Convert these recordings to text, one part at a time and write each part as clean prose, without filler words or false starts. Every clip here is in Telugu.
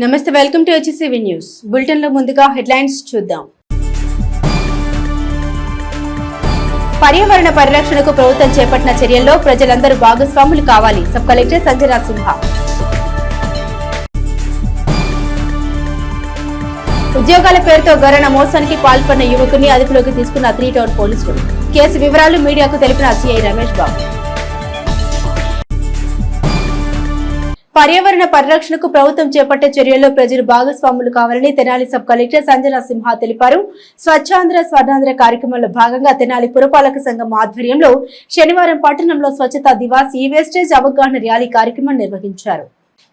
నమస్తే, welcome to HCV news bulletin లో ముందుగా హెడ్లైన్స్ చూద్దాం. పర్యావరణ పరిరక్షణకు ప్రభుత్వం చేపట్టిన చర్యల్లో ప్రజలందరూ భాగస్వాములు కావాలి. సబ్ కలెక్టర్ సంజన సింహ. ఉద్యోగాల పేరుతో గరణ మోసానికి పాల్పడిన యువకుని అదుపులోకి తీసుకున్న 3 టౌన్ పోలీసులు. కేసు వివరాలు మీడియాకు తెలిపిన సిఐ రమేష్ బాబు. పర్యావరణ పరిరక్షణకు ప్రభుత్వం చేపట్టే చర్యల్లో ప్రజలు భాగస్వాములు కావాలని తెనాలి సబ్ కలెక్టర్ సంజన సింహ తెలిపారు. స్వచ్ఛాంధ్ర స్వర్ణాంధ్ర కార్యక్రమంలో భాగంగా తెనాలి పురపాలక సంఘం ఆధ్వర్యంలో శనివారం పట్టణంలో స్వచ్ఛతా దివాస్ ఈ వేస్టేజ్ అవగాహన ర్యాలీ కార్యక్రమం నిర్వహించారు.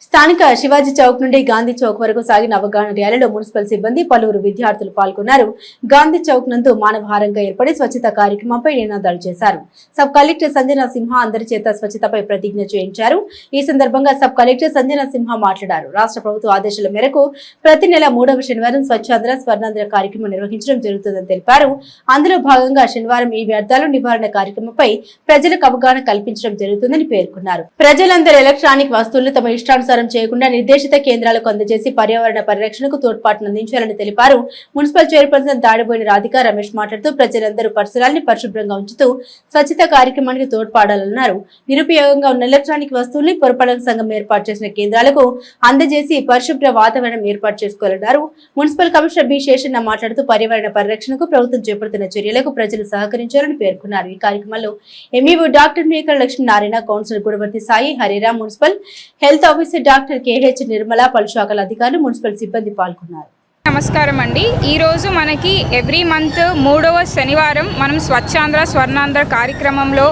స్థానిక శివాజీ చౌక్ నుండి గాంధీ చౌక్ వరకు సాగిన అవగాహన ర్యాలీలో మున్సిపల్ సిబ్బంది, పలువురు విద్యార్థులు పాల్గొన్నారు. గాంధీ చౌక్ నందు మానవహారంగా ఏర్పడి స్వచ్ఛత కార్యక్రమంపై నినాదాలు చేశారు. సబ్ కలెక్టర్ సంజన సింహ అందరి చేత స్వచ్ఛతపై ప్రతిజ్ఞ చేయించారు. ఈ సందర్భంగా సబ్ కలెక్టర్ సంజన సింహ మాట్లాడారు. రాష్ట్ర ప్రభుత్వ ఆదేశాల మేరకు ప్రతి నెల 3వ శనివారం స్వచ్ఛాంధ్ర స్వర్ణాంధ్ర కార్యక్రమం నిర్వహించడం జరుగుతుందని తెలిపారు. అందులో భాగంగా శనివారం ఈ వ్యర్థాల నివారణ కార్యక్రమంపై ప్రజలకు అవగాహన కల్పించడం జరుగుతుందని పేర్కొన్నారు. ప్రజలందరూ ఎలక్ట్రానిక్ వస్తువులు తమ ఇష్టానుసారం చేయకుండా నిర్దేశిత కేంద్రాలకు అందజేసి పర్యావరణ పరిరక్షణకు తోడ్పాటును అందించాలని తెలిపారు. మున్సిపల్ చైర్పర్సన్ తాడిబోయిన రాధిక రమేష్ మాట్లాడుతూ ప్రజలందరూ పరిసరాల్ని పరిశుభ్రంగా ఉంచుతూ స్వచ్ఛత కార్యక్రమానికి తోడ్పడాలన్నారు. నిరుపయోగంగా ఉన్న ఎలక్ట్రానిక్ వస్తువుల్ని పురపాలక సంఘం ఏర్పాటు చేసిన కేంద్రాలకు అందజేసి పరిశుభ్ర వాతావరణం ఏర్పాటు చేసుకోవాలన్నారు. మున్సిపల్ కమిషనర్ బి శేషన్న మాట్లాడుతూ పర్యావరణ పరిరక్షణకు ప్రభుత్వం చేపడుతున్న చర్యలకు ప్రజలు సహకరించాలని పేర్కొన్నారు. ఈ కార్యక్రమంలో MEO doctor Mekala Lakshminarayana, councillor Gudavarthi Sai, Hariram, municipal health officer doctor KH Nirmala, పలు శాఖల అధికారులు, మున్సిపల్ సిబ్బంది పాల్గొన్నారు. నమస్కారం అండి. ఈరోజు మనకి ఎవ్రీ మంత్ 3వ శనివారం మనం స్వచ్ఛాంధ్ర స్వర్ణాంధ్ర కార్యక్రమంలో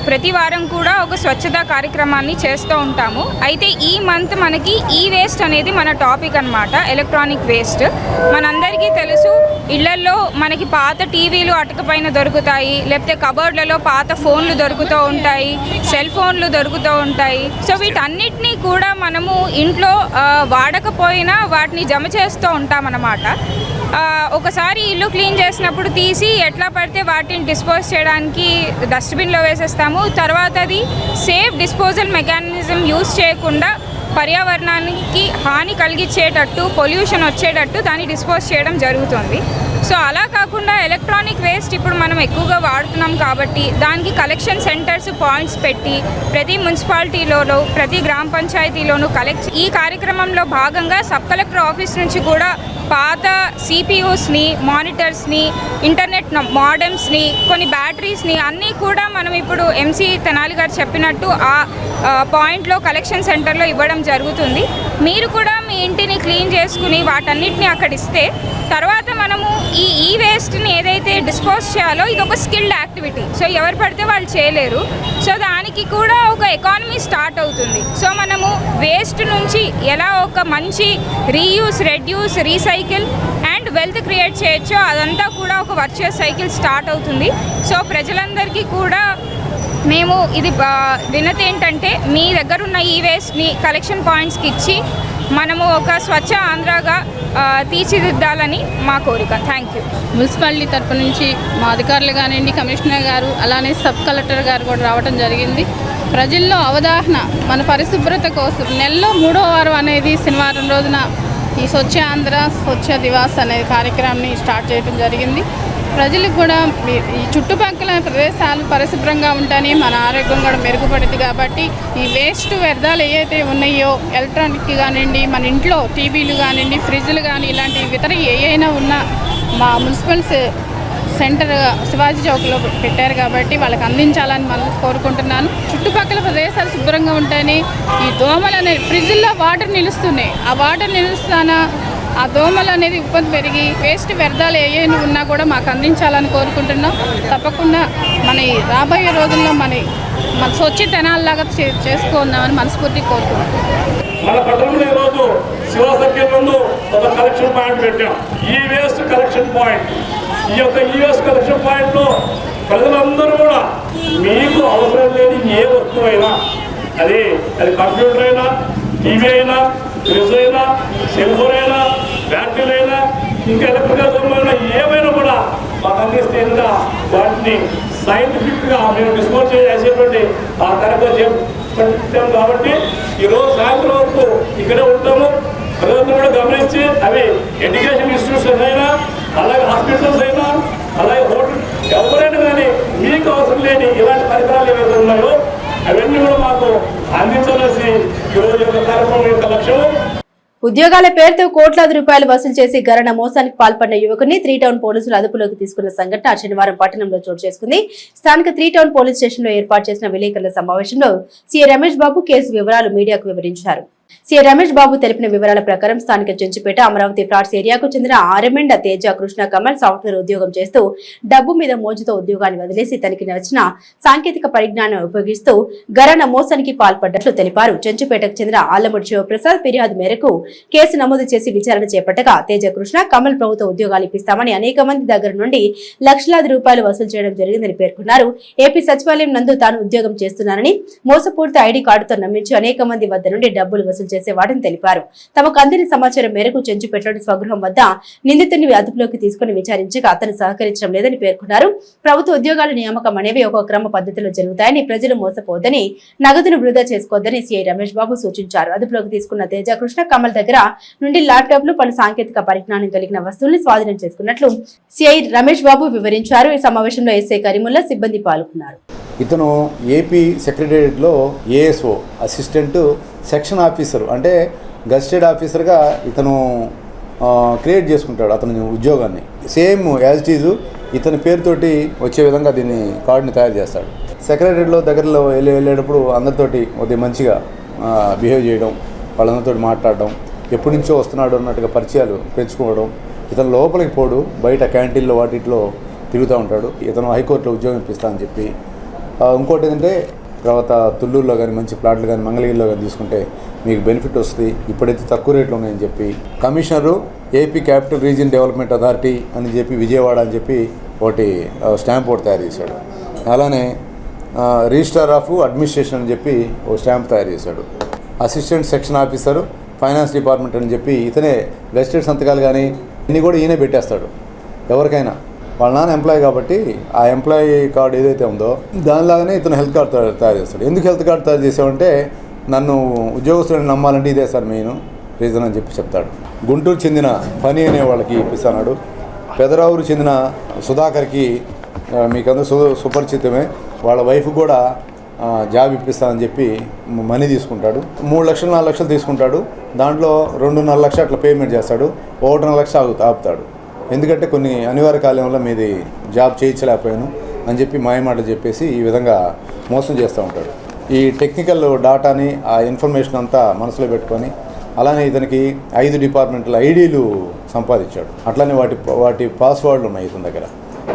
ప్రతి వారం కూడా ఒక స్వచ్ఛతా కార్యక్రమాన్ని చేస్తూ ఉంటాము. అయితే ఈ మంత్ మనకి ఈ వేస్ట్ అనేది మన టాపిక్ అన్నమాట. ఎలక్ట్రానిక్ వేస్ట్ మనందరికీ తెలుసు. ఇళ్లల్లో మనకి పాత టీవీలు అటకపైన దొరుకుతాయి, లేకపోతే కబోర్డ్లలో పాత ఫోన్లు దొరుకుతూ ఉంటాయి, సెల్ ఫోన్లు దొరుకుతూ ఉంటాయి. సో వీటన్నిటినీ కూడా మనము ఇంట్లో వాడకపోయినా వాటిని జమ చేస్తూ ఉంటామన్నమాట. ఒకసారి ఇల్లు క్లీన్ చేసినప్పుడు తీసి ఎట్లా పడితే వాటిని డిస్పోజ్ చేయడానికి డస్ట్బిన్లో వేసేస్తాము. తర్వాత అది సేఫ్ డిస్పోజల్ మెకానిజం యూజ్ చేయకుండా పర్యావరణానికి హాని కలిగించేటట్టు, పొల్యూషన్ వచ్చేటట్టు దాన్ని డిస్పోజ్ చేయడం జరుగుతుంది. సో అలా కాకుండా ఎలక్ట్రానిక్ వేస్ట్ ఇప్పుడు మనం ఎక్కువగా వాడుతున్నాం కాబట్టి దానికి కలెక్షన్ సెంటర్స్, పాయింట్స్ పెట్టి ప్రతి మున్సిపాలిటీలోనూ ప్రతి గ్రామ పంచాయతీలోనూ కలెక్ట్. ఈ కార్యక్రమంలో భాగంగా సబ్ కలెక్టర్ ఆఫీస్ నుంచి కూడా పాత CPUsని, మానిటర్స్ని, ఇంటర్నెట్ మోడెమ్స్ని, కొన్ని బ్యాటరీస్ని అన్నీ కూడా మనం ఇప్పుడు MC తెనాలి గారు చెప్పినట్టు ఆ పాయింట్లో కలెక్షన్ సెంటర్లో ఇవ్వడం జరుగుతుంది. మీరు కూడా మీ ఇంటిని క్లీన్ చేసుకుని వాటన్నిటిని అక్కడ ఇస్తే తర్వాత మనము ఈ వేస్ట్ని ఏదైతే డిస్పోజ్ చేయాలో ఇది ఒక స్కిల్డ్ యాక్టివిటీ. సో ఎవరు పడితే వాళ్ళు చేయలేరు. సో దానికి కూడా ఒక ఎకానమీ స్టార్ట్ అవుతుంది. సో మనము వేస్ట్ నుంచి ఎలా ఒక మంచి reuse, reduce, recycle and wealth create చేయొచ్చో అదంతా కూడా ఒక వర్చువస్ సైకిల్ స్టార్ట్ అవుతుంది. సో ప్రజలందరికీ కూడా మేము ఇది వినతి ఏంటంటే మీ దగ్గర ఉన్న ఈ వేస్ట్ని కలెక్షన్ పాయింట్స్కి ఇచ్చి మనము ఒక స్వచ్ఛ ఆంధ్రగా తీర్చిదిద్దాలని మా కోరిక. Thank you. మున్సిపాలిటీ తరపు నుంచి మా అధికారులు కానివ్వండి, కమిషనర్ గారు, అలానే సబ్ కలెక్టర్ గారు కూడా రావడం జరిగింది. ప్రజల్లో అవగాహన, మన పరిశుభ్రత కోసం నెలలో 3వ వారం అనేది శనివారం రోజున ఈ స్వచ్ఛ ఆంధ్ర స్వచ్ఛ దివాస్ అనే కార్యక్రమాన్ని స్టార్ట్ చేయడం జరిగింది. ప్రజలకు కూడా ఈ చుట్టుపక్కల ప్రదేశాలు పరిశుభ్రంగా ఉంటాయని మన ఆరోగ్యం కూడా మెరుగుపడుతుంది. కాబట్టి ఈ వేస్ట్ వ్యర్థాలు ఏవైతే ఉన్నాయో ఎలక్ట్రానిక్ కానివ్వండి, మన ఇంట్లో టీవీలు కానివ్వండి, ఫ్రిడ్జ్లు కానీ ఇలాంటి ఇతర ఏవైనా ఉన్నా మా మున్సిపల్ సెంటర్ శివాజీ చౌక్లో పెట్టారు కాబట్టి వాళ్ళకి అందించాలని మనం కోరుకుంటున్నాను. చుట్టుపక్కల ప్రదేశాలు శుభ్రంగా ఉంటాయని ఈ దోమలు అనేది ఫ్రిడ్జ్లో వాటర్ నిలుస్తున్నాయి. ఆ వాటర్ నిలుస్తానా ఆ దోమలు అనేది ఉత్పత్తి పెరిగి వేస్ట్ వ్యర్థాలు ఏమైనా ఉన్నా కూడా మాకు అందించాలని కోరుకుంటున్నాం. తప్పకుండా మన రాబోయే రోజుల్లో మన స్వచ్ఛ తెనాలిలాగా చేసుకుందామని మనస్ఫూర్తిగా కోరుకుంటున్నాం. మన పట్టణంలో ఈరోజు శివ సర్కిల్ ముందు ఒక కలెక్షన్ పాయింట్ పెట్టాం. ఈ వేస్ట్ కలెక్షన్ పాయింట్. ఈ యొక్క ఈ వేస్ట్ కలెక్షన్ పాయింట్లో ప్రజలందరూ కూడా మీకు అవసరం లేని ఏ వస్తువైనా, అది కంప్యూటర్ అయినా, టీవీ అయినా, ఫ్రిడ్జ్ అయినా, సెల్ ఫోన్ అయినా, బ్యాటరీలు అయినా, ఇంకా ఎలక్ట్రికల్ సంబంధమైన ఏమైనా కూడా మాకు అందిస్తే ఇంకా వాటిని సైంటిఫిక్గా మేము డిస్పోజ్ చేసేటువంటి ఆ కార్యక్రమం చేపట్టాం. కాబట్టి ఈరోజు సాయంత్రం వరకు ఇక్కడే ఉంటాము. ఎడ్యుకేషన్ ఇన్స్టిట్యూషన్స్ అయినా, అలాగే హాస్పిటల్స్ అయినా, అలాగే హోటల్, ఎవరైనా కానీ మీకు అవసరం లేని ఇలాంటి పరికరాలు ఏవైతే ఉన్నాయో అవన్నీ కూడా మాకు అందించాల్సి ఈరోజు యొక్క కార్యక్రమం యొక్క లక్ష్యం. ఉద్యోగాల పేరుతో కోట్లాది రూపాయలు వసూలు చేసి గరణ మోసానికి పాల్పడిన యువకుని 3 టౌన్ పోలీసులు అదుపులోకి తీసుకున్న సంఘటన శనివారం పట్టణంలో చోటు చేసుకుంది. స్థానిక 3 టౌన్ పోలీస్ స్టేషన్ లో ఏర్పాటు చేసిన విలేకరుల సమావేశంలో సీఐ రమేష్ బాబు కేసు వివరాలు మీడియాకు వివరించారు. సీఐ రమేష్ బాబు తెలిపిన వివరాల ప్రకారం స్థానిక చెంచుపేట అమరావతి ఫ్లాట్స్ ఏరియాకు చెందిన ఆరెమెండ తేజ కృష్ణ కమల్ సాఫ్ట్వేర్ ఉద్యోగం చేస్తూ డబ్బు మీద మోజుతో ఉద్యోగాన్ని వదిలేసి తనకి నచ్చిన సాంకేతిక పరిజ్ఞానం ఉపయోగిస్తూ గరణ మోసానికి పాల్పడ్డట్లు తెలిపారు. చెంచుపేటకు చెందిన ఆలమూడి శివప్రసాద్ ఫిర్యాదు మేరకు కేసు నమోదు చేసి విచారణ చేపట్టగా తేజ కృష్ణ కమల్ ప్రభుత్వ ఉద్యోగాలు ఇప్పిస్తామని అనేక మంది దగ్గర నుండి లక్షలాది రూపాయలు వసూలు చేయడం జరిగిందని పేర్కొన్నారు. ఏపీ సచివాలయం నందు తాను ఉద్యోగం చేస్తున్నానని మోసపూరిత ఐడి కార్డుతో నమ్మించి అనేక మంది వద్ద నుండి డబ్బులు వసూలు చేసేవాడని తెలిపారు. తమకు అందిన సమాచారం మేరకు చెంచుపేటలోని స్వగృహం వద్ద నిందితుడిని అదుపులోకి తీసుకుని విచారించగా అతను సహకరించడం లేదని పేర్కొన్నారు. ప్రభుత్వ ఉద్యోగాల నియామకం అనేవి ఒక క్రమ పద్ధతిలో జరుగుతాయని, ప్రజలు మోసపోవద్దని, నగదును వృధా చేసుకోవద్దని సీఐ రమేష్ బాబు సూచించారు. అదుపులోకి తీసుకున్న తేజకృష్ణ కమల్ దగ్గర నుండి ల్యాప్టాప్లు, పలు సాంకేతిక పరిజ్ఞానం కలిగిన వస్తువుల్ని స్వాధీనం చేసుకున్నట్లు సీఐ రమేష్ బాబు వివరించారు. ఈ సమావేశంలో ఎస్ఐ కరీముల్లా సిబ్బంది పాల్గొన్నారు. ఇతను ఏపీ సెక్రటేరియట్లో ఏఎస్ఓ అసిస్టెంట్ సెక్షన్ ఆఫీసర్, అంటే గస్టెడ్ ఆఫీసర్గా ఇతను క్రియేట్ చేసుకుంటాడు అతని ఉద్యోగాన్ని. సేమ్ యాజ్ ఇట్ ఈజ్ ఇతని పేరుతోటి వచ్చే విధంగా దీన్ని కార్డుని తయారు చేస్తాడు. సెక్రటరీలో దగ్గరలో వెళ్ళేటప్పుడు అందరితోటి కొద్దిగా మంచిగా బిహేవ్ చేయడం, వాళ్ళందరితో మాట్లాడడం, ఎప్పటి నుంచో వస్తున్నాడు అన్నట్టుగా పరిచయాలు పెంచుకోవడం. ఇతను లోపలికి పోడు, బయట క్యాంటీన్లో వాటిలో తిరుగుతూ ఉంటాడు. ఇతను హైకోర్టులో ఉద్యోగం ఇప్పిస్తా అని చెప్పి. ఇంకోటి ఏంటంటే తర్వాత తుళ్ళూరులో కానీ మంచి ప్లాట్లు కానీ మంగళగిరిలో కానీ తీసుకుంటే మీకు బెనిఫిట్ వస్తుంది, ఇప్పుడైతే తక్కువ రేట్లు ఉన్నాయని చెప్పి commissioner AP capital region development authority అని చెప్పి విజయవాడ అని చెప్పి ఒకటి స్టాంప్ ఒకటి తయారు చేశాడు. అలానే రిజిస్ట్రార్ ఆఫ్ అడ్మినిస్ట్రేషన్ అని చెప్పి ఒక స్టాంప్ తయారు చేశాడు. Assistant section officer finance department అని చెప్పి ఇతనే గెస్టెడ్ సంతకాలు కానీ ఇన్ని కూడా ఈయనే పెట్టేస్తాడు. ఎవరికైనా వాళ్ళ నాన్న ఎంప్లాయీ కాబట్టి ఆ ఎంప్లాయీ కార్డు ఏదైతే ఉందో దానిలాగానే ఇతను హెల్త్ కార్డు తయారు చేస్తాడు. ఎందుకు హెల్త్ కార్డు తయారు చేసామంటే నన్ను ఉద్యోగస్తులను నమ్మాలంటే ఇదే సార్ మెయిన్ రీజన్ అని చెప్పి చెప్తాడు. గుంటూరు చెందిన ఫనీ అనే వాళ్ళకి ఇప్పిస్తున్నాడు. పెదరావురు చెందిన సుధాకర్కి మీకు అందరూ సుపరిచితమే, వాళ్ళ వైఫ్ కూడా జాబ్ ఇప్పిస్తానని చెప్పి మనీ తీసుకుంటాడు. 3 లక్షలు 4 లక్షలు తీసుకుంటాడు. దాంట్లో 2.5 లక్షలు అట్లా పేమెంట్ చేస్తాడు. 1.5 లక్ష ఆపుతాడు. ఎందుకంటే కొన్ని అనివార్య కాలంలో మీది జాబ్ చేయించలేకపోయాను అని చెప్పి మాయమాటలు చెప్పేసి ఈ విధంగా మోసం చేస్తూ ఉంటాడు. ఈ టెక్నికల్ డాటాని ఆ ఇన్ఫర్మేషన్ అంతా మనసులో పెట్టుకొని అలానే ఇతనికి 5 డిపార్ట్మెంట్ల ఐడీలు సంపాదించాడు. అట్లానే వాటి పాస్వర్డ్లు ఉన్నాయి ఇతని దగ్గర.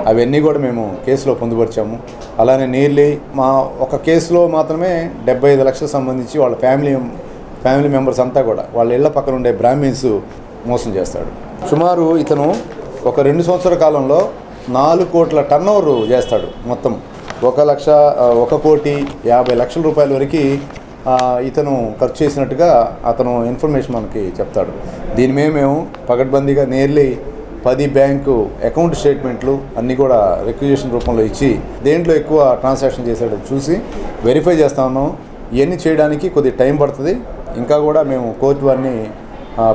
అవన్నీ కూడా మేము కేసులో పొందుపరిచాము. అలానే నియర్లీ మా ఒక కేసులో మాత్రమే 75 లక్షలకు సంబంధించి వాళ్ళ ఫ్యామిలీ మెంబర్స్ అంతా కూడా వాళ్ళ ఇళ్ల పక్కన ఉండే బ్రాహ్మిన్స్ మోసం చేస్తాడు. సుమారు ఇతను ఒక 2 సంవత్సరాల కాలంలో 4 కోట్ల టర్నోవర్ చేస్తాడు. మొత్తం 1,50,00,000 రూపాయల వరకు ఇతను ఖర్చు చేసినట్టుగా అతను ఇన్ఫర్మేషన్ మనకి చెప్తాడు. దీని మీద మేము పకడ్బందీగా నియర్లీ 10 బ్యాంకు అకౌంట్ స్టేట్మెంట్లు అన్నీ కూడా రిక్విజిషన్ రూపంలో ఇచ్చి దేంట్లో ఎక్కువ ట్రాన్సాక్షన్ చేశాడో చూసి వెరిఫై చేస్తా ఉన్నాం. ఇవన్నీ చేయడానికి కొద్దిగా టైం పడుతుంది. ఇంకా కూడా మేము కోర్టు వారిని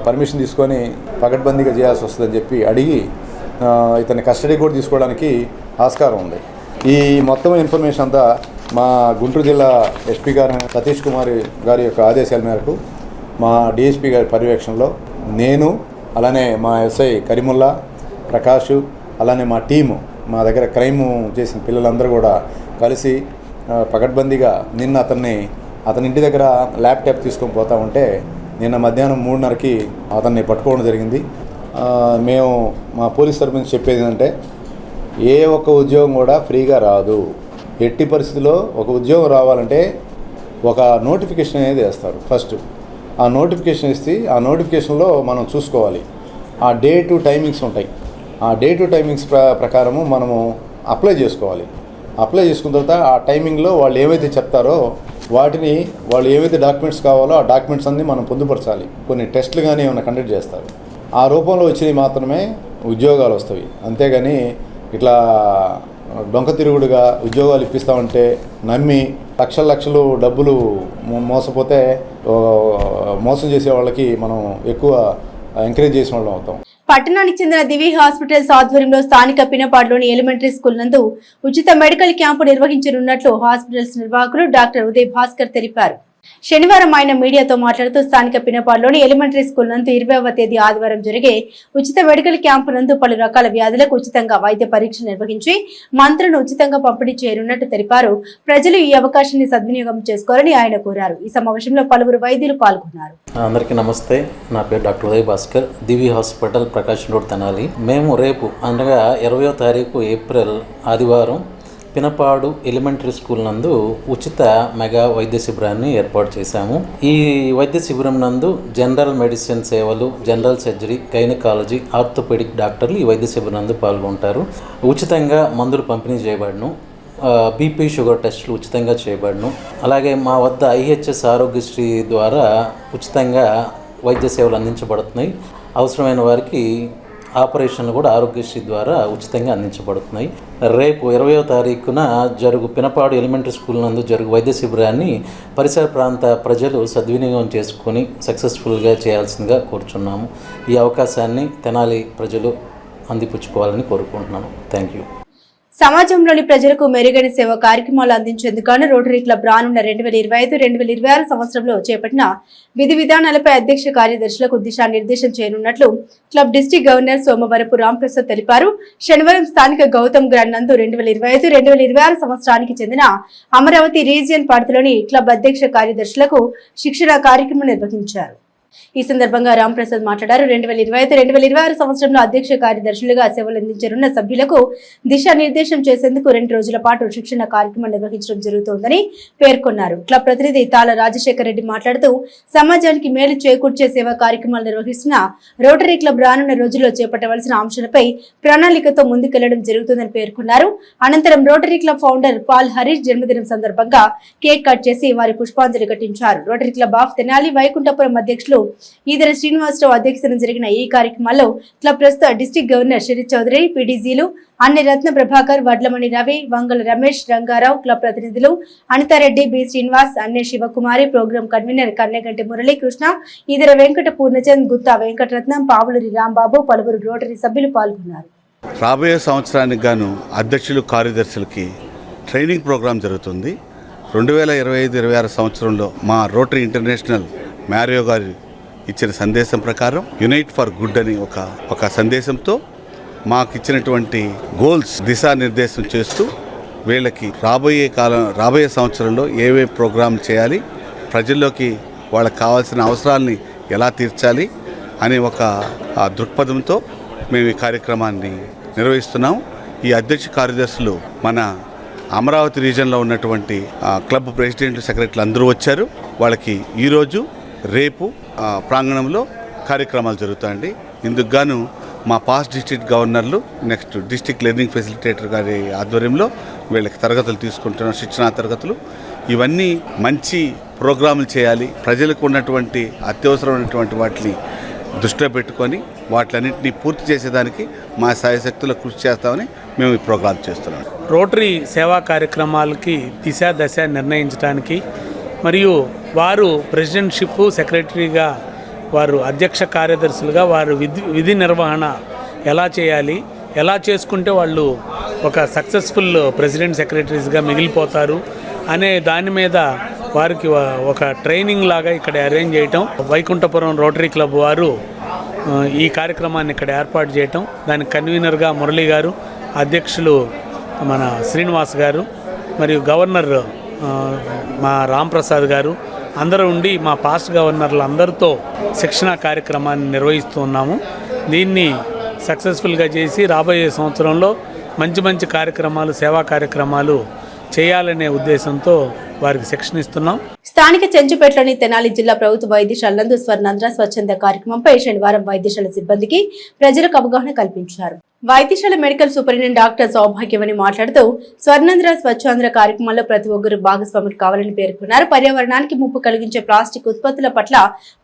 పర్మిషన్ తీసుకొని పకడ్బందీగా చేయాల్సి వస్తుందని చెప్పి అడిగి ఇతని కస్టడీ కూడా తీసుకోవడానికి ఆస్కారం ఉంది. ఈ మొత్తం ఇన్ఫర్మేషన్ అంతా మా గుంటూరు జిల్లా ఎస్పీ గారు సతీష్ కుమార్ గారి యొక్క ఆదేశాల మేరకు మా డిఎస్పీ గారి పర్యవేక్షణలో నేను అలానే మా ఎస్ఐ కరీముల్లా, ప్రకాష్, అలానే మా టీము, మా దగ్గర క్రైమ్ చేసిన పిల్లలందరూ కూడా కలిసి పకడ్బందీగా నిన్న అతని ఇంటి దగ్గర ల్యాప్టాప్ తీసుకొని పోతా ఉంటే నిన్న మధ్యాహ్నం 3:30కి అతన్ని పట్టుకోవడం జరిగింది. మేము మా పోలీస్ తరఫు నుంచి చెప్పేది ఏంటంటే ఏ ఒక్క ఉద్యోగం కూడా ఫ్రీగా రాదు. ఎట్టి పరిస్థితుల్లో ఒక ఉద్యోగం రావాలంటే ఒక నోటిఫికేషన్ అనేది వేస్తారు. ఫస్ట్ ఆ నోటిఫికేషన్ ఇస్తే ఆ నోటిఫికేషన్లో మనం చూసుకోవాలి. ఆ డే టు టైమింగ్స్ ఉంటాయి. ఆ డే టు టైమింగ్స్ ప్రకారము మనము అప్లై చేసుకోవాలి. అప్లై చేసుకున్న తర్వాత ఆ టైమింగ్లో వాళ్ళు ఏవైతే చెప్తారో వాటిని వాళ్ళు ఏవైతే డాక్యుమెంట్స్ కావాలో ఆ డాక్యుమెంట్స్ అన్నీ మనం పొందుపరచాలి. కొన్ని టెస్టులు కానీ ఏమైనా కండక్ట్ చేస్తారు. ఆ రూపంలో వచ్చినవి మాత్రమే ఉద్యోగాలు వస్తాయి. అంతేగాని ఇట్లా డొంక తిరుగుడుగా ఉద్యోగాలు ఇప్పిస్తామంటే నమ్మి లక్షలు డబ్బులు మోసపోతే మోసం చేసే వాళ్ళకి మనం ఎక్కువ ఎంకరేజ్ చేసిన వాళ్ళం అవుతాం. పట్టణానికి చెందిన దివి హాస్పిటల్స్ ఆధ్వర్యంలో స్థానిక పినపాడులోని ఎలిమెంటరీ స్కూల్ నందు ఉచిత మెడికల్ క్యాంపు నిర్వహించనున్నట్లు హాస్పిటల్స్ నిర్వాహకులు డాక్టర్ ఉదయ్ భాస్కర్ తెలిపారు. శనివారం ఆయన మీడియాతో మాట్లాడుతూ స్థానిక పినపాడులోని ఎలిమెంటరీ స్కూల్ నందు 20వ తేదీ ఆదివారం జరిగే ఉచిత మెడికల్ క్యాంపు నందు పలు రకాల వ్యాధులకు ఉచితంగా వైద్య పరీక్షలు నిర్వహించి మందులను ఉచితంగా పంపిణీ చేయనున్నట్టు తెలిపారు. ప్రజలు ఈ అవకాశాన్ని సద్వినియోగం చేసుకోవాలని ఆయన కోరారు. ఈ సమావేశంలో పలువురు వైద్యులు పాల్గొన్నారు. అందరికీ నమస్తే. నా పేరు డాక్టర్ ఉదయ్ భాస్కర్, దివి హాస్పిటల్, ప్రకాశం రోడ్, తెనాలి. మేము రేపు అనగా 20వ తారీఖు ఏప్రిల్ ఆదివారం పినపాడు ఎలిమెంటరీ స్కూల్ నందు ఉచిత మెగా వైద్య శిబిరాన్ని ఏర్పాటు చేశాము. ఈ వైద్య శిబిరం నందు జనరల్ మెడిసిన్ సేవలు, జనరల్ సర్జరీ, గైనకాలజీ, ఆర్థోపెడిక్ డాక్టర్లు ఈ వైద్య శిబిరం నందు పాల్గొంటారు. ఉచితంగా మందులు పంపిణీ చేయబడును. బీపీ, షుగర్ టెస్టులు ఉచితంగా చేయబడును. అలాగే మా వద్ద IHS ఆరోగ్యశ్రీ ద్వారా ఉచితంగా వైద్య సేవలు అందించబడుతున్నాయి. అవసరమైన వారికి ఆపరేషన్లు కూడా ఆరోగ్యశ్రీ ద్వారా ఉచితంగా అందించబడుతున్నాయి. రేపు 20వ తారీఖున జరుగు పినపాడు ఎలిమెంటరీ స్కూల్ నందు జరుగు వైద్య శిబిరాన్ని పరిసర ప్రాంత ప్రజలు సద్వినియోగం చేసుకొని సక్సెస్ఫుల్గా చేయాల్సిందిగా కోరుచున్నాము. ఈ అవకాశాన్ని తెనాలి ప్రజలు అందిపుచ్చుకోవాలని కోరుకుంటున్నాను. Thank you. సమాజంలోని ప్రజలకు మెరుగైన సేవ కార్యక్రమాలు అందించేందుకు రోటరీ క్లబ్ రానున్న 2025-2026 సంవత్సరంలో చేపట్టిన విధి విధానాలపై అధ్యక్ష కార్యదర్శులకు దిశానిర్దేశం చేయనున్నట్లు club district governor Somavarapu Ramprasad తెలిపారు. శనివారం స్థానిక గౌతమ్ గ్రాండ్ నందు 2025-2026 సంవత్సరానికి చెందిన అమరావతి రీజియన్ పరిధిలోని క్లబ్ అధ్యక్ష కార్యదర్శులకు శిక్షణ కార్యక్రమం నిర్వహించారు. ఈ సందర్భంగా రాంప్రసాద్ మాట్లాడారు. 2025-2026 సంవత్సరంలో అధ్యక్ష కార్యదర్శులుగా సేవలు అందించనున్న సభ్యులకు దిశానిర్దేశం చేసేందుకు 2 రోజుల పాటు శిక్షణ కార్యక్రమం నిర్వహించడం జరుగుతోందని పేర్కొన్నారు. క్లబ్ ప్రతినిధి తాళ రాజశేఖర్ రెడ్డి మాట్లాడుతూ సమాజానికి మేలు చేకూర్చే సేవా కార్యక్రమాలు నిర్వహిస్తున్న రోటరీ క్లబ్ రానున్న రోజుల్లో చేపట్టవలసిన అంశాలపై ప్రణాళికతో ముందుకెళ్లడం జరుగుతుందని పేర్కొన్నారు. అనంతరం rotary club founder Paul Harish జన్మదినం సందర్భంగా కేక్ కట్ చేసి వారి పుష్పాంజలి ఘటించారు. Rotary club of Tenali Vaikunthapuram అధ్యక్షులు ఈదర శ్రీనివాసరావు అధ్యక్షతన జరిగిన ఈ కార్యక్రమాల్లో క్లబ్ ప్రస్తుత డిస్ట్రిక్ట్ గవర్నర్ శరత్ చౌదరి, PDGలు అన్ని రత్న ప్రభాకర్, వడ్లమణి రవి, వంగల రమేష్, రంగారావు, క్లబ్ ప్రతినిధులు Anitha Reddy, B Srinivas, Anne Sivakumari, programme convener Kanneganti Muralikrishna, Edara Venkata Purnachand, Gutta Venkataratnam, Pavuluri Rambabu, పలువురు రోటరీ సభ్యులు పాల్గొన్నారు. రాబోయే సంవత్సరానికి గాను అధ్యక్షులు, కార్యదర్శులకి ట్రైనింగ్ ప్రోగ్రాం జరుగుతుంది. 2025-26 సంవత్సరంలో మా రోటరీ ఇంటర్నేషనల్ మ్యారియో గారి ఇచ్చిన సందేశం ప్రకారం యునైట్ ఫర్ గుడ్ అని ఒక సందేశంతో మాకు ఇచ్చినటువంటి గోల్స్ దిశానిర్దేశం చేస్తూ వీళ్ళకి రాబోయే సంవత్సరంలో ఏవే ప్రోగ్రాం చేయాలి, ప్రజల్లోకి వాళ్ళకి కావాల్సిన అవసరాలని ఎలా తీర్చాలి అనే ఒక దృక్పథంతో మేము ఈ కార్యక్రమాన్ని నిర్వహిస్తున్నాం. ఈ అధ్యక్ష కార్యదర్శులు మన అమరావతి రీజియన్లో ఉన్నటువంటి క్లబ్ ప్రెసిడెంట్లు, సెక్రటరీలు అందరూ వచ్చారు. వాళ్ళకి ఈరోజు రేపు ప్రాంగణంలో కార్యక్రమాలు జరుగుతాయండి. ఇందుకు గాను మా పాస్ట్ డిస్ట్రిక్ట్ గవర్నర్లు, నెక్స్ట్ డిస్ట్రిక్ట్ లెర్నింగ్ ఫెసిలిటేటర్ గారి ఆధ్వర్యంలో వీళ్ళకి తరగతులు తీసుకుంటున్న శిక్షణా తరగతులు, ఇవన్నీ మంచి ప్రోగ్రాములు చేయాలి. ప్రజలకు ఉన్నటువంటి అత్యవసరమైనటువంటి వాటిని దృష్టిలో పెట్టుకొని వాటిలన్నింటినీ పూర్తి చేసేదానికి మా సాయశక్తులు కృషి చేస్తామని మేము ఈ ప్రోగ్రాం చేస్తున్నాం. రోటరీ సేవా కార్యక్రమాలకి దశ నిర్ణయించడానికి మరియు వారు ప్రెసిడెంట్షిప్, సెక్రటరీగా, వారు అధ్యక్ష కార్యదర్శులుగా వారు విధి నిర్వహణ ఎలా చేయాలి, ఎలా చేసుకుంటే వాళ్ళు ఒక సక్సెస్ఫుల్ ప్రెసిడెంట్, సెక్రటరీస్గా మిగిలిపోతారు అనే దాని మీద వారికి ఒక ట్రైనింగ్ లాగా ఇక్కడ అరేంజ్ చేయటం, వైకుంఠపురం రోటరీ క్లబ్ వారు ఈ కార్యక్రమాన్ని ఇక్కడ ఏర్పాటు చేయటం, దానికి కన్వీనర్గా మురళి గారు, అధ్యక్షులు మన శ్రీనివాస్ గారు మరియు గవర్నర్ మా రాంప్రసాద్ గారు అందరూ ఉండి మా పాస్ట్ గవర్నర్లు అందరితో శిక్షణా కార్యక్రమాన్ని నిర్వహిస్తున్నాము. దీన్ని సక్సెస్ఫుల్గా చేసి రాబోయే సంవత్సరంలో మంచి కార్యక్రమాలు, సేవా కార్యక్రమాలు చేయాలనే ఉద్దేశంతో వారికి శిక్షణ ఇస్తున్నాం. స్థానిక చెంచుపేటలోని తెనాలి జిల్లా ప్రభుత్వ వైద్యశాల నందు స్వర్ణాంధ్ర స్వచ్ఛంద కార్యక్రమంపై శనివారం వైద్యశాల సిబ్బందికి ప్రజలకు అవగాహన కల్పించారు. వైద్యశాల మెడికల్ సూపరింటెండెంట్ డాక్టర్ సౌభాగ్యవని మాట్లాడుతూ స్వర్ణాంధ్ర స్వచ్ఛాంధ్ర కార్యక్రమంలో ప్రతి ఒక్కరూ భాగస్వాములు కావాలని పేర్కొన్నారు. పర్యావరణానికి ముప్పు కలిగించే ప్లాస్టిక్ ఉత్పత్తుల పట్ల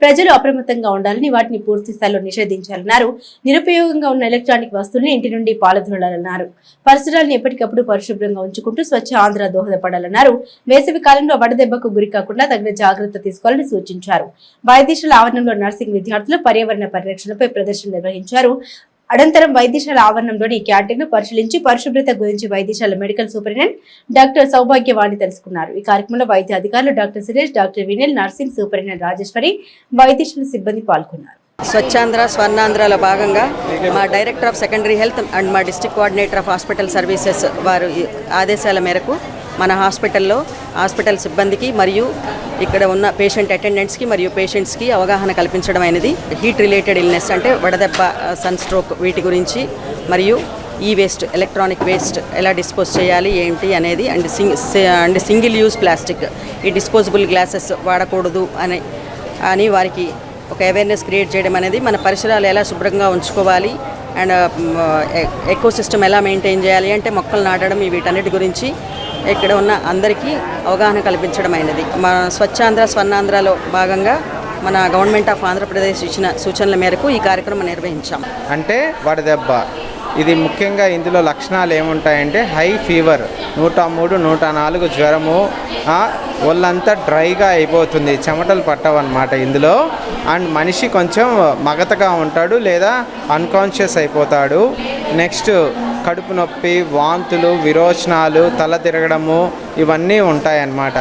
ప్రజలు అప్రమత్తంగా ఉండాలని, వాటిని పూర్తి స్థాయిలో నిషేధించాలన్నారు. నిరుపయోగంగా ఉన్న ఎలక్ట్రానిక్ వస్తువుల్ని ఇంటి నుండి పాలదోలాలన్నారు. పరిసరాలను ఎప్పటికప్పుడు పరిశుభ్రంగా ఉంచుకుంటూ స్వచ్ఛ ఆంధ్ర దోహదపడాలన్నారు. వేసవి కాలంలో వడదెబ్బకు గురి కాకుండా తగిన జాగ్రత్త తీసుకోవాలని సూచించారు. వైద్యశాల ఆవరణంలో నర్సింగ్ విద్యార్థులు పర్యావరణ పరిరక్షణపై ప్రదర్శన నిర్వహించారు. అనంతరం వైద్యశాల ఆవరణంలోని క్యాంటీన్ను పరిశీలించి పరిశుభ్రత గురించి వైద్యశాల మెడికల్ సూపరింటెండెంట్ డాక్టర్ సౌభాగ్యవాణి తెలుసుకున్నారు. ఈ కార్యక్రమంలో వైద్య అధికారులు doctor Suresh, doctor Vinil, nursing superintendent Rajeshwari, వైద్యశాల సిబ్బంది పాల్గొన్నారు. స్వచ్ఛాంధ్ర స్వర్ణాంధ్రలో భాగంగా మా director of secondary health and మా district coordinator of hospital services వారు ఆదేశాల మేరకు మన హాస్పిటల్ సిబ్బందికి మరియు ఇక్కడ ఉన్న పేషెంట్ అటెండెంట్స్కి మరియు పేషెంట్స్కి అవగాహన కల్పించడం అనేది హీట్ రిలేటెడ్ ఇల్నెస్ అంటే వడదెబ్బ, సన్ స్ట్రోక్ వీటి గురించి మరియు ఈ వేస్ట్, ఎలక్ట్రానిక్ వేస్ట్ ఎలా డిస్పోజ్ చేయాలి ఏంటి అనేది అండ్ సింగిల్ యూజ్ ప్లాస్టిక్, ఈ డిస్పోజబుల్ గ్లాసెస్ వాడకూడదు అని వారికి ఒక అవేర్నెస్ క్రియేట్ చేయడం అనేది, మన పరిసరాలు ఎలా శుభ్రంగా ఉంచుకోవాలి అండ్ ఎకోసిస్టమ్ ఎలా మెయింటైన్ చేయాలి అంటే మొక్కలు నాటడం, వీటన్నిటి గురించి ఇక్కడ ఉన్న అందరికీ అవగాహన కల్పించడం అయినది. మన స్వచ్ఛాంధ్ర స్వర్ణాంధ్రలో భాగంగా మన గవర్నమెంట్ ఆఫ్ ఆంధ్రప్రదేశ్ ఇచ్చిన సూచనల మేరకు ఈ కార్యక్రమం నిర్వహించాం. అంటే వడదెబ్బ, ఇది ముఖ్యంగా ఇందులో లక్షణాలు ఏముంటాయంటే హై ఫీవర్, 103, 104 జ్వరము, ఒళ్ళంతా డ్రైగా అయిపోతుంది, చెమటలు పట్టవన్నమాట ఇందులో. అండ్ మనిషి కొంచెం మగతగా ఉంటాడు లేదా అన్కాన్షియస్ అయిపోతాడు. నెక్స్ట్ కడుపు నొప్పి, వాంతులు, విరోచనాలు, తల తిరగడము ఇవన్నీ ఉంటాయన్నమాట.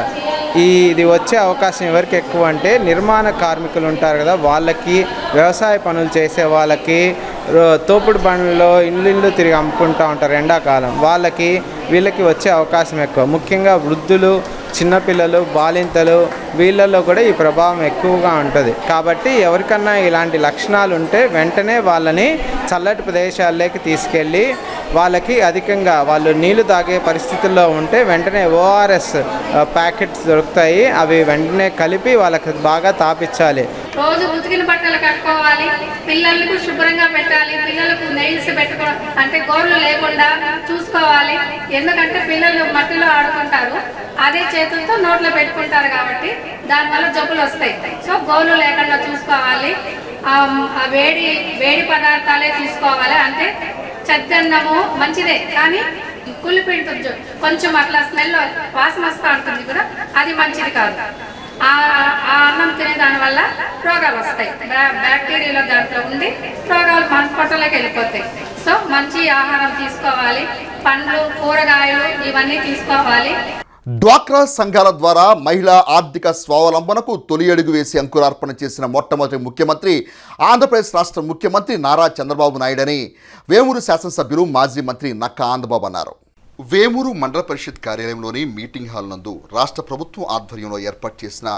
ఇది వచ్చే అవకాశం ఎవరికి ఎక్కువ అంటే నిర్మాణ కార్మికులు ఉంటారు కదా, వాళ్ళకి, వ్యవసాయ పనులు చేసే వాళ్ళకి, తోపుడు బండ్లలో ఇల్లు తిరిగి అమ్ముకుంటూ ఉంటారు ఎండాకాలం, వీళ్ళకి వచ్చే అవకాశం ఎక్కువ. ముఖ్యంగా వృద్ధులు, చిన్నపిల్లలు, బాలింతలు వీళ్ళల్లో కూడా ఈ ప్రభావం ఎక్కువగా ఉంటుంది. కాబట్టి ఎవరికన్నా ఇలాంటి లక్షణాలు ఉంటే వెంటనే వాళ్ళని చల్లటి ప్రదేశాల్లోకి తీసుకెళ్ళి వాళ్ళకి అధికంగా వాళ్ళు నీళ్లు తాగే పరిస్థితుల్లో ఉంటే వెంటనే ఓఆర్ఎస్ ప్యాకెట్స్ దొరుకుతాయి, అవి వెంటనే కలిపి వాళ్ళకి బాగా తాపించాలి. రోజు ఉతికిన బట్టలు కట్టుకోవాలి, పిల్లలకు శుభ్రంగా పెట్టాలి, పిల్లలకు నెయిల్స్ పెట్టుకోవాలి అంటే గోర్లు లేకుండా చూసుకోవాలి. ఎందుకంటే పిల్లలు మట్టిలో ఆడుకుంటారు, అదే చేతులతో నోట్లో పెట్టుకుంటారు కాబట్టి దానివల్ల జబ్బులు వస్తాయి. సో గోర్లు లేకుండా చూసుకోవాలి. వేడి పదార్థాలే తీసుకోవాలి. అంటే చద్దన్నము మంచిదే కానీ కుళ్ళిపిండి కొంచెం అట్లా స్మెల్ వాసన వస్తూ ఉంటుంది కూడా, అది మంచిది కాదు. ఆ అన్నం తినే దానివల్ల రోగాలు వస్తాయి, బ్యాక్టీరియాలో దాంట్లో ఉండి రోగాలు మన పొట్టలోకి వెళ్ళిపోతాయి. సో మంచి ఆహారం తీసుకోవాలి, పండ్లు, కూరగాయలు ఇవన్నీ తీసుకోవాలి. డ్వాక్రా సంఘాల ద్వారా మహిళా ఆర్థిక స్వావలంబనకు తొలి అడుగు వేసి అంకురార్పణ చేసిన మొట్టమొదటి ముఖ్యమంత్రి ఆంధ్రప్రదేశ్ రాష్ట్ర ముఖ్యమంత్రి నారా చంద్రబాబు నాయుడని వేమూరు శాసనసభ్యులు మాజీ మంత్రి నక్కా ఆనందబాబు అన్నారు. వేమూరు మండల పరిషత్ కార్యాలయంలోని మీటింగ్ హాల్ నందు రాష్ట్ర ప్రభుత్వం ఆధ్వర్యంలో ఏర్పాటు చేసిన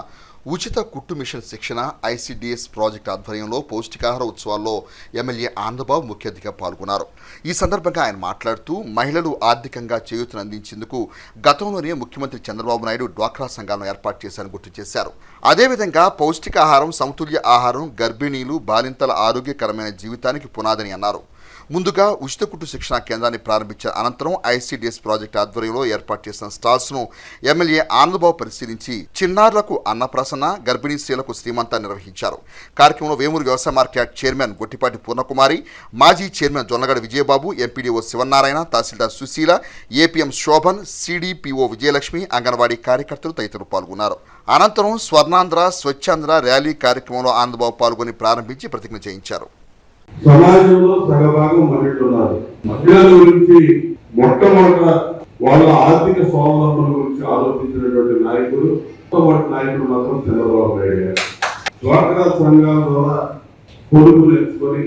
ఉచిత కుట్టు మిషన్ శిక్షణ ఐసిడిఎస్ ప్రాజెక్టు ఆధ్వర్యంలో పౌష్టికాహార ఉత్సవాల్లో ఎమ్మెల్యే ఆనందబాబు ముఖ్య అతిథిగా పాల్గొన్నారు. ఈ సందర్భంగా ఆయన మాట్లాడుతూ మహిళలు ఆర్థికంగా చేయూతను అందించేందుకు గతంలోనే ముఖ్యమంత్రి చంద్రబాబు నాయుడు డ్వాక్రా సంఘాలను ఏర్పాటు చేశారని గుర్తు చేశారు. అదేవిధంగా పౌష్టికాహారం, సమతుల్య ఆహారం గర్భిణీలు, బాలింతల ఆరోగ్యకరమైన జీవితానికి పునాదని అన్నారు. ముందుగా ఉచిత కుట్టు శిక్షణా కేంద్రాన్ని ప్రారంభించిన అనంతరం ఐసిడిఎస్ ప్రాజెక్టు ఆధ్వర్యంలో ఏర్పాటు చేసిన స్టాల్స్ను ఎమ్మెల్యే ఆనందబాబు పరిశీలించి చిన్నారులకు అన్నప్రాసన, గర్భిణీ స్త్రీలకు శ్రీమంతాన్ని నిర్వహించారు. కార్యక్రమంలో వేమూరు వ్యవసాయ మార్కెట్ చైర్మన్ గొట్టిపాటి పూర్ణకుమారి, మాజీ చైర్మన్ జొన్నగడ విజయబాబు, ఎంపీడీఓ శివనారాయణ, తహసీల్దార్ సుశీల, ఏపీఎం శోభన్, సిడిపిఓ విజయలక్ష్మి, అంగన్వాడీ కార్యకర్తలు తదితరులు పాల్గొన్నారు. అనంతరం స్వర్ణాంధ్ర స్వచ్ఛాంధ్ర ర్యాలీ కార్యక్రమంలో ఆనందబాబు పాల్గొని ప్రారంభించి ప్రతిజ్ఞ చేయించారు. సమాజంలో సగభాగం మహిళలున్నారు. మహిళల గురించి మొట్టమొదట వాళ్ళ ఆర్థిక స్వావలంబన గురించి ఆలోచించినటువంటి నాయకుడు మాత్రం చంద్రబాబు నాయుడు గారు. డ్వాక్రా సంఘాల ద్వారా కొడుకులు ఎంచుకొని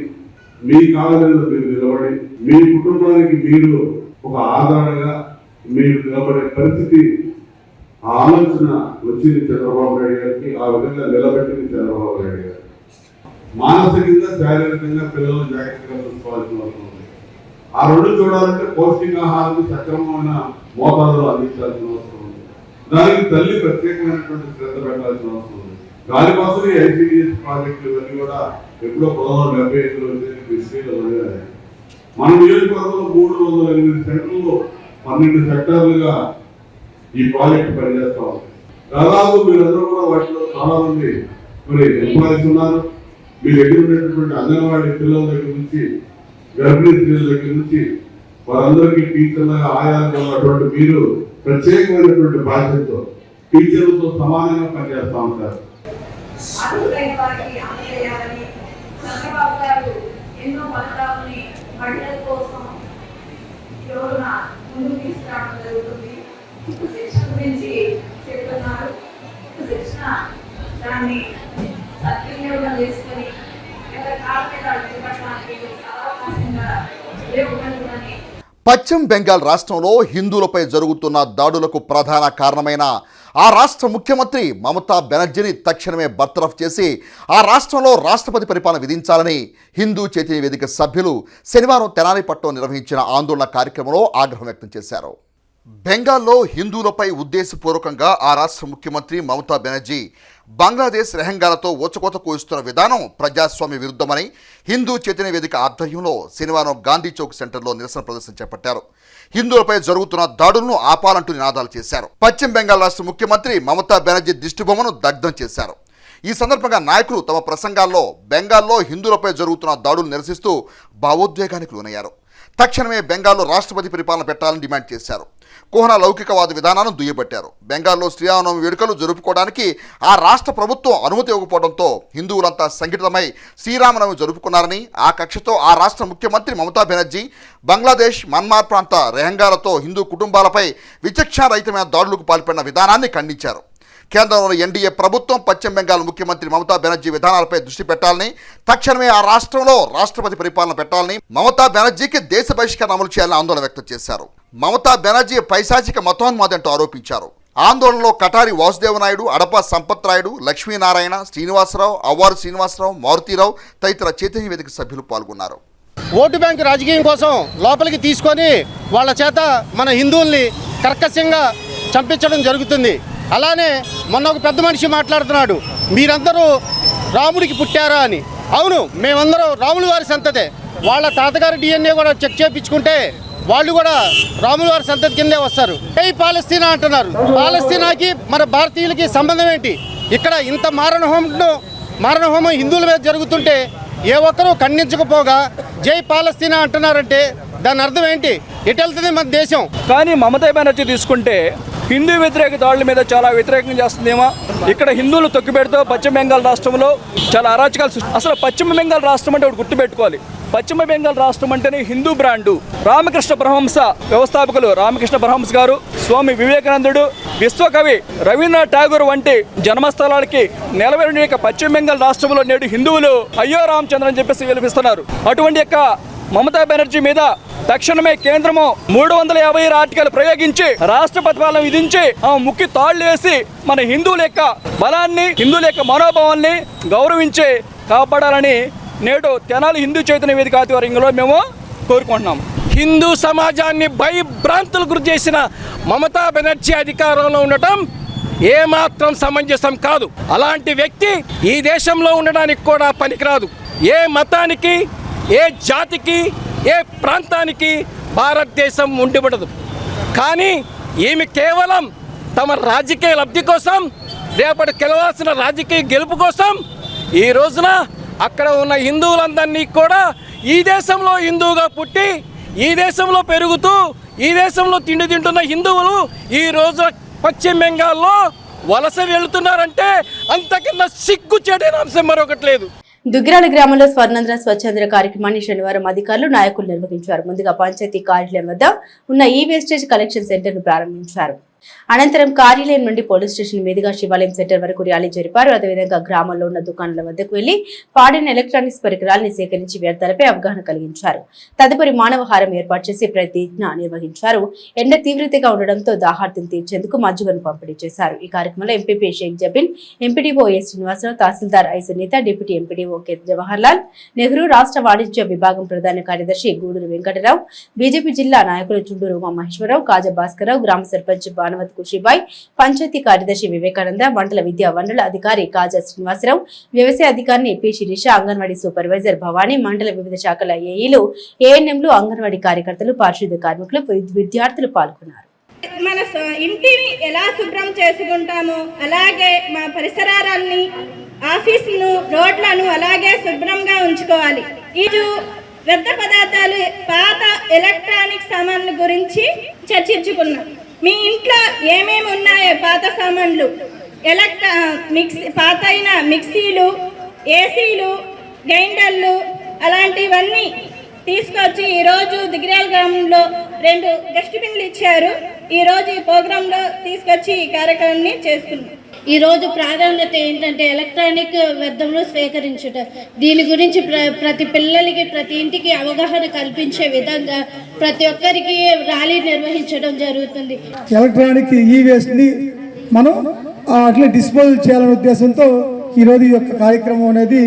మీ కాళ్ళ మీద మీరు నిలబడి మీ కుటుంబానికి మీరు ఒక ఆధారంగా మీరు నిలబడే పరిస్థితి, ఆ ఆలోచన వచ్చింది చంద్రబాబు నాయుడు గారికి. ఆ విధంగా నిలబెట్టింది చంద్రబాబు నాయుడు గారు. మానసికంగా, శారీరకంగా పిల్లలను జాగ్రత్తగా చూసుకోవాల్సిన అవసరం ఉంది. ఆ రెండు చూడాలంటే పౌష్టికాహారాన్ని సక్రమమైన మోతాదులో అందించాల్సిన అవసరం ఉంది. దానికి తల్లి ప్రత్యేకమైనటువంటి శ్రద్ధ పెట్టాల్సిన అవసరం ఉంది. దానికోసం ఐసిడిఎస్ ప్రాజెక్టులు ఇవన్నీ కూడా ఎప్పుడో 1975లో మన నియోజకవర్గంలో 308 సెంటర్లు 12 సెక్టార్లుగా ఈ ప్రాజెక్ట్ పనిచేస్తా ఉంది. దాదాపు మీరందరూ కూడా వాటిలో చాలా మంది మరి ఎంప్లాయీస్ ఉన్నారు. మీ దగ్గర ఉన్నటువంటి అంగన్వాడీ పిల్లల దగ్గర నుంచి గర్భిణీ స్త్రీల దగ్గర నుంచి వారందరికీ టీచర్లుగా ఆయాలుగా ఉన్నటువంటి మీరు ప్రత్యేకమైనటువంటి బాధ్యతతో టీచర్లతో సమానంగా పనిచేస్తా ఉంటారు. ఎన్నో పథకాలని మహిళల కోసం ఈ రోజున ముందుకు తీసుకురావడం జరుగుతుంది. శిక్షణ గురించి చెప్తున్నారు. శిక్షణ దాన్ని సద్వినియోగం చేసుకొని అవకాశంగా లేవుకుంటుందని. పశ్చిమ బెంగాల్ రాష్ట్రంలో హిందువులపై జరుగుతున్న దాడులకు ప్రధాన కారణమైన ఆ రాష్ట్ర ముఖ్యమంత్రి మమతా బెనర్జీని తక్షణమే బర్తరఫ్ చేసి ఆ రాష్ట్రంలో రాష్ట్రపతి పరిపాలన విధించాలని హిందూ చైతన్య వేదిక సభ్యులు శనివారం తెనాలిపట్నం నిర్వహించిన ఆందోళన కార్యక్రమంలో ఆగ్రహం వ్యక్తం చేశారు. బెంగాల్లో హిందువులపై ఉద్దేశపూర్వకంగా ఆ రాష్ట్ర ముఖ్యమంత్రి మమతా బెనర్జీ బంగ్లాదేశ్ రెహంగాలతో ఊచకోత కూయిస్తున్న విధానం ప్రజాస్వామ్య విరుద్ధమని హిందూ చైతన్య వేదిక ఆధ్వర్యంలో శనివారం గాంధీ చౌక్ సెంటర్లో నిరసన ప్రదర్శన చేపట్టారు. హిందువులపై జరుగుతున్న దాడులను ఆపాలంటూ నినాదాలు చేశారు. పశ్చిమ బెంగాల్ రాష్ట్ర ముఖ్యమంత్రి మమతా బెనర్జీ దిష్టిబొమ్మను దగ్ధం చేశారు. ఈ సందర్భంగా నాయకులు తమ ప్రసంగాల్లో బెంగాల్లో హిందువులపై జరుగుతున్న దాడులు నిరసిస్తూ భావోద్వేగానికి లోనయ్యారు. తక్షణమే బెంగాల్లో రాష్ట్రపతి పరిపాలన పెట్టాలని డిమాండ్ చేశారు. కోహనా లౌకికవాద విధానాలను దుయ్యబట్టారు. బెంగాల్లో శ్రీరామనవమి వేడుకలు జరుపుకోవడానికి ఆ రాష్ట్ర ప్రభుత్వం అనుమతి ఇవ్వకపోవడంతో హిందువులంతా సంఘటితమై శ్రీరామనవమి జరుపుకున్నారని, ఆ కక్షతో ఆ రాష్ట్ర ముఖ్యమంత్రి మమతా బెనర్జీ బంగ్లాదేశ్ మన్మార్ ప్రాంత రెహంగాలతో హిందూ కుటుంబాలపై విచక్షణారహితమైన దాడులకు పాల్పడిన విధానాన్ని ఖండించారు. కేంద్రంలోని ఎన్డీఏ ప్రభుత్వం పశ్చిమ బెంగాల్ ముఖ్యమంత్రి మమతా బెనర్జీ విధానాలపై దృష్టి పెట్టాలని, తక్షణమే ఆ రాష్ట్రంలో రాష్ట్రపతి పరిపాలన పెట్టాలని, మమతా బెనర్జీకి దేశ బహిష్కరణ అమలు చేయాలని ఆందోళన వ్యక్తం చేశారు. మమతా బెనర్జీ పైశాచిక మతోన్మాదంటూ ఆరోపించారు. ఆందోళనలో కటారి వాసుదేవనాయుడు, అడప సంపత్ రాయుడు, లక్ష్మీనారాయణ, శ్రీనివాసరావు, అవ్వారు శ్రీనివాసరావు, మారుతీరావు తదితర చైతన్య వేదిక సభ్యులు పాల్గొన్నారు. ఓటు బ్యాంకు రాజకీయం కోసం లోపలికి తీసుకొని వాళ్ళ చేత మన హిందువుల్ని కర్కశంగా చంపించడం జరుగుతుంది. అలానే మొన్న ఒక పెద్ద మనిషి మాట్లాడుతున్నాడు, మీరందరూ రాముడికి పుట్టారా అని. అవును, మేమందరం రాముల వారి సంతతే. వాళ్ళ తాతగారి DNA కూడా చెక్ చేయించుకుంటే వాళ్ళు కూడా రాముల వారి సంతతి కిందే వస్తారు. ఏ పాలస్తీనా అంటున్నారు. పాలస్తీనాకి మన భారతీయులకి సంబంధం ఏంటి? ఇక్కడ ఇంత మారణహోమం హిందువుల మీద జరుగుతుంటే ఏ ఒక్కరూ ఖండించకపోగా జై పాలస్తీనా అంటున్నారంటే దాని అర్థం ఏంటి? ఎటు వెళ్తుంది మన దేశం? కానీ మమతా బెనర్జీ తీసుకుంటే హిందూ వ్యతిరేక దాడుల మీద చాలా వ్యతిరేకంగా చేస్తుందేమో. ఇక్కడ హిందువులు తొక్కిపెడుతూ పశ్చిమ బెంగాల్ రాష్ట్రంలో చాలా అరాచకాలు. అసలు పశ్చిమ బెంగాల్ రాష్ట్రం అంటే ఒకటి గుర్తుపెట్టుకోవాలి. పశ్చిమ బెంగాల్ రాష్ట్రం అంటేనే హిందూ బ్రాండు. రామకృష్ణ పరమహంస వ్యవస్థాపకులు రామకృష్ణ పరమహంస గారు, స్వామి వివేకానందుడు, విశ్వకవి రవీంద్రనాథ్ ఠాగూర్ వంటి జన్మస్థలాలకి నెలవేరిన పశ్చిమ బెంగాల్ రాష్ట్రంలో నేడు హిందువులు అయ్యో రామచంద్ర అని చెప్పేసి విలపిస్తున్నారు. అటువంటి యొక్క మమతా బెనర్జీ మీద తక్షణమే కేంద్రము 350 ఆర్టికల్ ప్రయోగించి రాష్ట్రపతి పాలన విధించి ముక్కి తాళ్లు వేసి మన హిందువుల యొక్క బలాన్ని, హిందువుల యొక్క మనోభావాల్ని గౌరవించి కాపాడాలని నేడు తెనాలి హిందూ చైతన్య వేదిక ఆధ్వర్యంలో మేము కోరుకుంటున్నాం. హిందూ సమాజాన్ని భయభ్రాంతులకు గురి చేసిన మమతా బెనర్జీ అధికారంలో ఉండటం ఏమాత్రం సమంజసం కాదు. అలాంటి వ్యక్తి ఈ దేశంలో ఉండడానికి కూడా పనికిరాదు. ఏ మతానికి, ఏ జాతికి, ఏ ప్రాంతానికి భారతదేశం ఉండిపడదు. కానీ ఈమె కేవలం తమ రాజకీయ లబ్ధి కోసం, రేపటి గెలవాల్సిన రాజకీయ గెలుపు కోసం ఈ రోజున అక్కడ ఉన్న హిందువులందరినీ కూడా ఈ దేశంలో హిందువుగా పుట్టి, ఈ దేశంలో పెరుగుతూ, ఈ దేశంలో తిండి తింటున్న హిందువులు ఈ రోజు పశ్చిమ బెంగాల్లో వలస వెళుతున్నారంటే అంతకన్నా సిగ్గుచేటైన అంశం మరొకటి లేదు. దుగ్గిరాల గ్రామంలో స్వర్ణాంధ్ర స్వచ్ఛాంధ్ర కార్యక్రమాన్ని శనివారం అధికారులు, నాయకులు నిర్వహించారు. ముందుగా పంచాయతీ కార్యాలయం వద్ద ఉన్న ఈ వేస్టేజ్ కలెక్షన్ సెంటర్ ను ప్రారంభించారు. అనంతరం కార్యాలయం నుండి పోలీస్ స్టేషన్ మీదుగా శివాలయం సెంటర్ వరకు ర్యాలీ జరిపారు. అదేవిధంగా గ్రామంలో ఉన్న దుకాణాల వద్దకు వెళ్లి పాడిన ఎలక్ట్రానిక్స్ పరికరాలను సేకరించి వ్యర్థాలపై అవగాహన కలిగించారు. తదుపరి మానవహారం ఏర్పాటు చేసి ప్రతిజ్ఞ నిర్వహించారు. ఎండ తీవ్రతగా ఉండడంతో దాహార్తిని తీర్చేందుకు మజ్జిగను పంపిణీ చేశారు. ఈ కార్యక్రమంలో MPP Sheikh Jabeen, MPDO A Srinivasa Rao, tahsildar I Sunitha, deputy MPDO K Jawaharlal Nehru, రాష్ట్ర వాణిజ్య విభాగం ప్రధాన కార్యదర్శి గూడూరు వెంకటరావు, బీజేపీ జిల్లా నాయకులు చుండూరు ఉమామహేశ్వరరావు, కాజా భాస్కరరావు, గ్రామ సర్పంచ్ బాణ భానుమతి ఖుషీబాయ్, పంచాయతీ కార్యదర్శి వివేకానంద, మండల విద్యా వనరుల అధికారి కాజా శ్రీనివాసరావు, వ్యవసాయ అధికారిని పి శిరీష, అంగన్వాడీ సూపర్వైజర్ భవానీ, మండల వివిధ శాఖల ఏఈలు, ఏఎన్ఎంలు, అంగన్వాడీ కార్యకర్తలు, పారిశుద్ధ్య కార్మికులు, విద్యార్థులు పాల్గొన్నారు. మన ఇంటిని ఎలా శుభ్రం చేసుకుంటామో అలాగే మా పరిసరాలన్నీ, ఆఫీసులను, రోడ్లను అలాగే శుభ్రంగా ఉంచుకోవాలి. ఈరోజు వ్యర్థ పదార్థాలు, పాత ఎలక్ట్రానిక్ సామాన్ల గురించి చర్చించుకున్నాం. మీ ఇంట్లో ఏమేమి ఉన్నాయో పాత సామాన్లు, పాత అయిన మిక్సీలు, ఏసీలు, గ్రైండర్లు అలాంటివన్నీ తీసుకొచ్చి ఈరోజు దిగిరాల గ్రామంలో 2 డస్ట్బిన్లు ఇచ్చారు. ఈరోజు ఈ ప్రోగ్రాంలో తీసుకొచ్చి ఈ కార్యక్రమాన్ని చేస్తున్నాం. ఈరోజు ప్రాధాన్యత ఏంటంటే ఎలక్ట్రానిక్ వ్యర్థములు స్వీకరించుట. దీని గురించి ప్రతి పిల్లలకి, ప్రతి ఇంటికి అవగాహన కల్పించే విధంగా ప్రతి ఒక్కరికి ర్యాలీ నిర్వహించడం జరుగుతుంది. ఎలక్ట్రానిక్ ఈ వేస్ట్ని మనం అట్లా డిస్పోజ్ చేయాలనే ఉద్దేశంతో ఈరోజు ఈ యొక్క కార్యక్రమం అనేది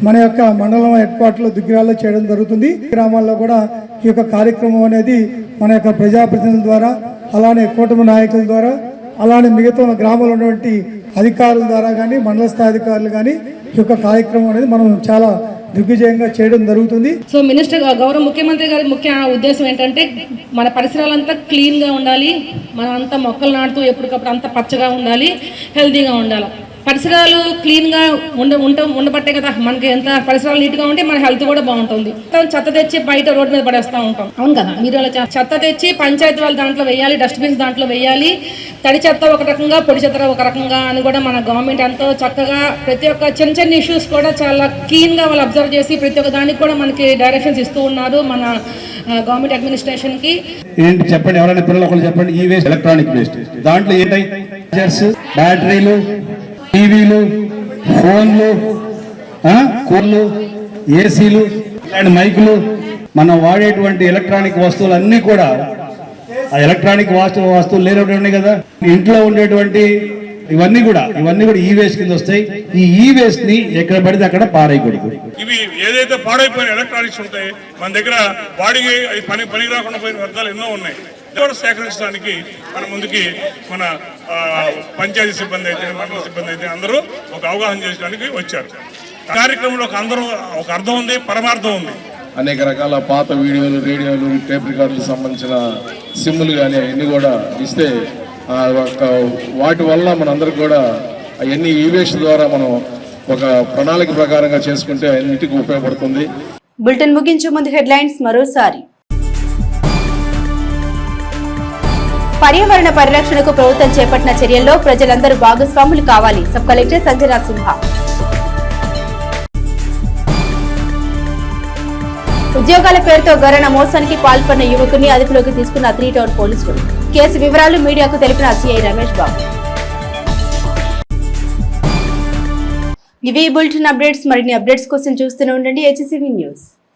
మన యొక్క మండలం హెడ్ క్వార్టర్లో దుగ్గిరాల్లో చేయడం జరుగుతుంది. గ్రామాల్లో కూడా ఈ యొక్క కార్యక్రమం అనేది మన యొక్క ప్రజాప్రతినిధుల ద్వారా, అలానే కూటమి నాయకుల ద్వారా, అలానే మిగతా గ్రామంలో ఉన్నటువంటి అధికారుల ద్వారా కానీ, మండల స్థాయి అధికారులు కానీ ఈ యొక్క కార్యక్రమం అనేది మనం చాలా దిగ్విజయంగా చేయడం జరుగుతుంది. సో మినిస్టర్ గౌరవ ముఖ్యమంత్రి గారి ముఖ్య ఉద్దేశం ఏంటంటే మన పరిసరాలంతా క్లీన్గా ఉండాలి, మనం అంతా మొక్కలు నాటుతూ ఎప్పటికప్పుడు అంతా పచ్చగా ఉండాలి, హెల్తీగా ఉండాలి. పరిసరాలు క్లీన్గా ఉండబట్టే కదా మనకి ఎంత పరిసరాలు నీట్గా ఉంటే మన హెల్త్ కూడా బాగుంటుంది. చెత్త తెచ్చి బయట రోడ్డు మీద పడేస్తూ ఉంటాం. అవును కదా, మీరు అలా చెత్త తెచ్చి పంచాయతీ వాళ్ళు దాంట్లో వేయాలి, డస్ట్బిన్స్ దాంట్లో వేయాలి. తడి చెత్త ఒక రకంగా, పొడి చెత్త ఒక రకంగా అని కూడా మన గవర్నమెంట్ ఎంతో చక్కగా ప్రతి ఒక్క చిన్న చిన్న ఇష్యూస్ కూడా చాలా క్లీన్గా వాళ్ళు అబ్జర్వ్ చేసి ప్రతి ఒక్క దానికి కూడా మనకి డైరెక్షన్స్ ఇస్తూ ఉన్నారు మన గవర్నమెంట్ అడ్మినిస్ట్రేషన్కి. ఏంటి చెప్పండి, ఎవరైనా పిల్లలు ఒకళ్ళు చెప్పండి. ఈ వేస్ట్ ఎలక్ట్రానిక్ వేస్ట్, దాంట్లో ఏంటి బ్యాటరీలు, టీవీలు, ఫోన్లు, కూలర్లు, ఏసీలు, ఇలాంటి మైకులు, మనం వాడేటువంటి ఎలక్ట్రానిక్ వస్తువులు అన్నీ కూడా ఆ ఎలక్ట్రానిక్ వస్తువులు లేనటువంటి ఉన్నాయి కదా, ఇంట్లో ఉండేటువంటి ఇవన్నీ కూడా ఈ వేస్ట్ కింద వస్తాయి. ఈ వేస్ట్ ని ఎక్కడ పడితే అక్కడ పారేయకూడదు. ఇవి ఏదైతే పాడైపోయిన ఎలక్ట్రానిక్స్ ఉంటాయి మన దగ్గర, వాడికి పనికి రాకుండా పోయిన వ్యర్థాలు ఎన్నో ఉన్నాయి. కూడా సేకరించడానికి మన ముందుకి మన పంచాయతీ సిబ్బంది అయితే, మండల సిబ్బంది అయితే అందరూ ఒక అవగాహన చేయడానికి వచ్చారు. కార్యక్రమంలో ఒక అర్థం ఉంది, పరమార్థం ఉంది. అనేక రకాల పాత వీడియోలు, రేడియోలు, టేప్ రికార్డులకు సంబంధించిన సిమ్ములు కానీ అవన్నీ కూడా ఇస్తే వాటి వల్ల మనందరికి కూడా అవన్నీ ఈవేస్ట్ ద్వారా మనం ఒక ప్రణాళిక ప్రకారంగా చేసుకుంటే అన్నిటికీ ఉపయోగపడుతుంది. బులెటిన్ ముగించే ముందు హెడ్లైన్స్ మరోసారి. పర్యావరణ పరిరక్షణకు ప్రభుత్వం చేపట్టిన చర్యల్లో ప్రజలందరూ భాగస్వాములు కావాలి, సబ్ కలెక్టర్ సంజనా సింహ. ఉద్యోగాల పేరుతో గరణ మోసానికి పాల్పడిన యువకుని అదుపులోకి తీసుకున్న 3 టౌన్ పోలీసులు. కేసు వివరాలు మీడియాకు తెలిపిన సిఐ రమేష్ బాబు. ఇవి బులెటిన్ అప్డేట్స్. మరిన్ని అప్డేట్స్ కోసం చూస్తూనే ఉండండి HCV న్యూస్.